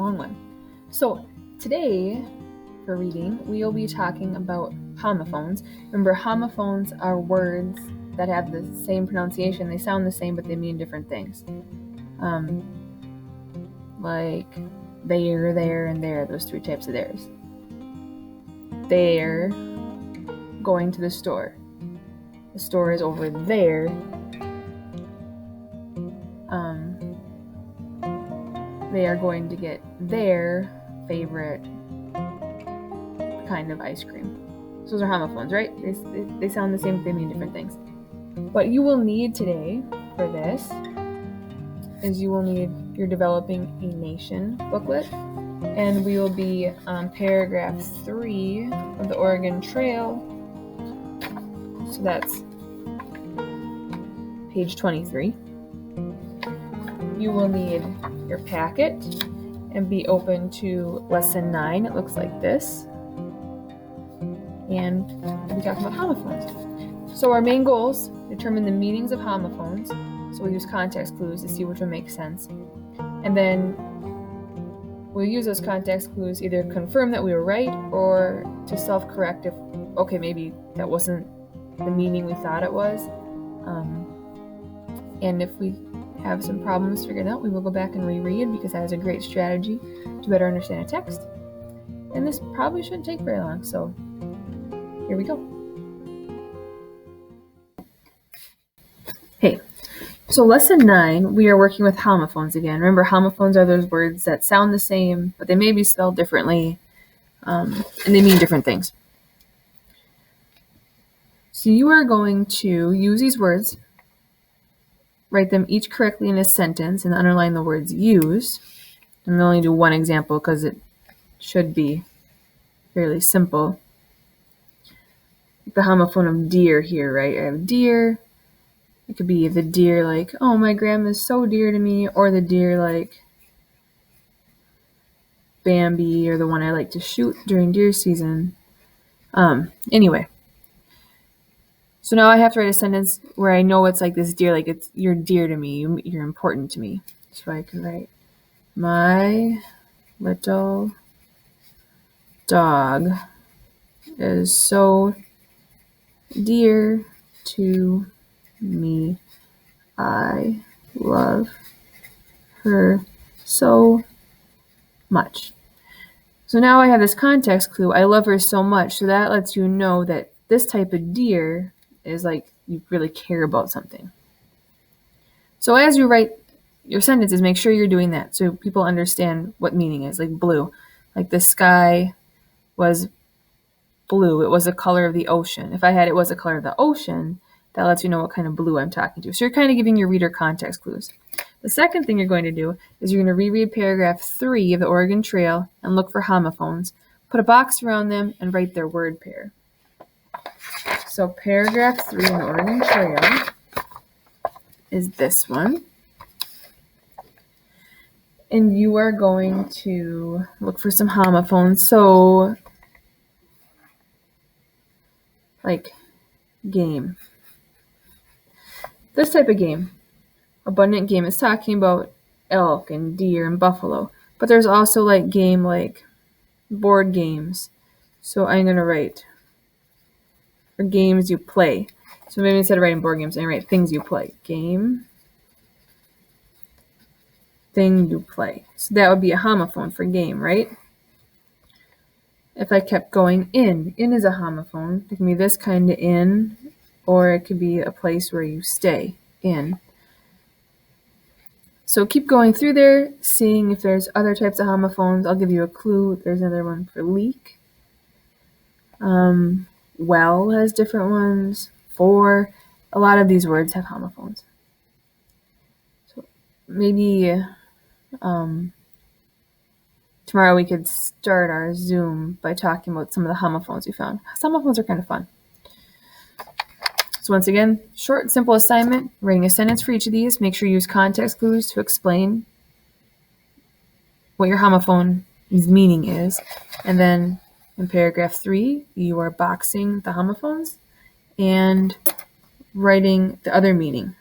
long one. So today, for reading, we will be talking about homophones. Remember, homophones are words that have the same pronunciation. They sound the same, but they mean different things. Like there, and there, those three types of theirs. They're going to the store. The store is over there. They are going to get their favorite kind of ice cream. So those are homophones, right? They sound the same, but they mean different things. What you will need today for this is you're developing a nation booklet, and we will be on paragraph 3 of the Oregon Trail. So that's page 23. You will need your packet and be open to lesson 9. It looks like this. And we'll be talking about homophones. So our main goals: determine the meanings of homophones. So we'll use context clues to see which one makes sense. And then we'll use those context clues either confirm that we were right or to self-correct if, okay, maybe that wasn't the meaning we thought it was. And if we have some problems figured out, we will go back and reread, because that is a great strategy to better understand a text. And this probably shouldn't take very long, so here we go. Hey, so lesson 9, we are working with homophones again. Remember, homophones are those words that sound the same, but they may be spelled differently, and they mean different things. So you are going to use these words, write them each correctly in a sentence, and underline the words used. I'm going to only do one example because it should be fairly simple. The homophone of dear here, right? I have dear. It could be the deer like, oh, my grandma is so dear to me, or the deer like Bambi, or the one I like to shoot during deer season. Anyway. So now I have to write a sentence where I know it's like this dear, like you're dear to me, you're important to me. So I could write, my little dog is so dear to me. I love her so much. So now I have this context clue. I love her so much. So that lets you know that this type of deer is like you really care about something. So as you write your sentences, make sure you're doing that so people understand what meaning is. Like blue, like the sky was blue. It was the color of the ocean. If I had it was the color of the ocean, that lets you know what kind of blue I'm talking to. So you're kind of giving your reader context clues. The second thing you're going to do is you're going to reread paragraph 3 of the Oregon Trail and look for homophones. Put a box around them and write their word pair. So paragraph 3 in the Oregon Trail is this one. And you are going to look for some homophones. So, like game. This type of game, abundant game, is talking about elk and deer and buffalo. But there's also like game like board games. So I'm going to write for games you play. So maybe instead of writing board games, I write things you play. Game, thing you play. So that would be a homophone for game, right? If I kept going, in is a homophone. It can be this kind of in, or it could be a place where you stay, in. So keep going through there, seeing if there's other types of homophones. I'll give you a clue. There's another one for leak. Well has different ones. For, a lot of these words have homophones. So maybe tomorrow we could start our Zoom by talking about some of the homophones we found. Some homophones are kind of fun. So once again, short, simple assignment, writing a sentence for each of these. Make sure you use context clues to explain what your homophone's meaning is. And then in paragraph 3, you are boxing the homophones and writing the other meaning.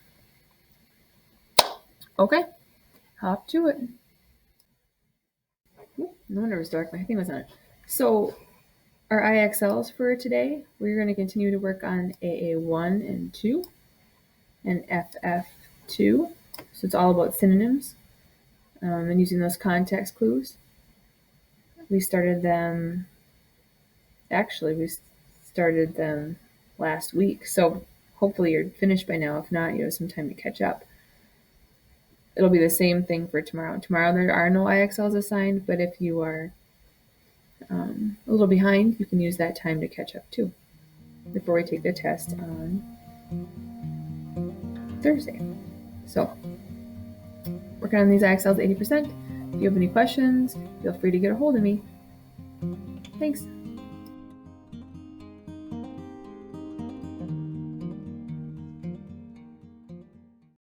Okay, hop to it. No wonder it was dark. My thing was on. So our IXLs for today, we're going to continue to work on AA1 and 2 and FF2. So it's all about synonyms and using those context clues. We started them last week. So hopefully you're finished by now. If not, you have some time to catch up. It'll be the same thing for tomorrow. Tomorrow there are no IXLs assigned, but if you are a little behind, you can use that time to catch up too before we take the test on Thursday. So, working on these IXLs 80%. If you have any questions, feel free to get a hold of me. Thanks.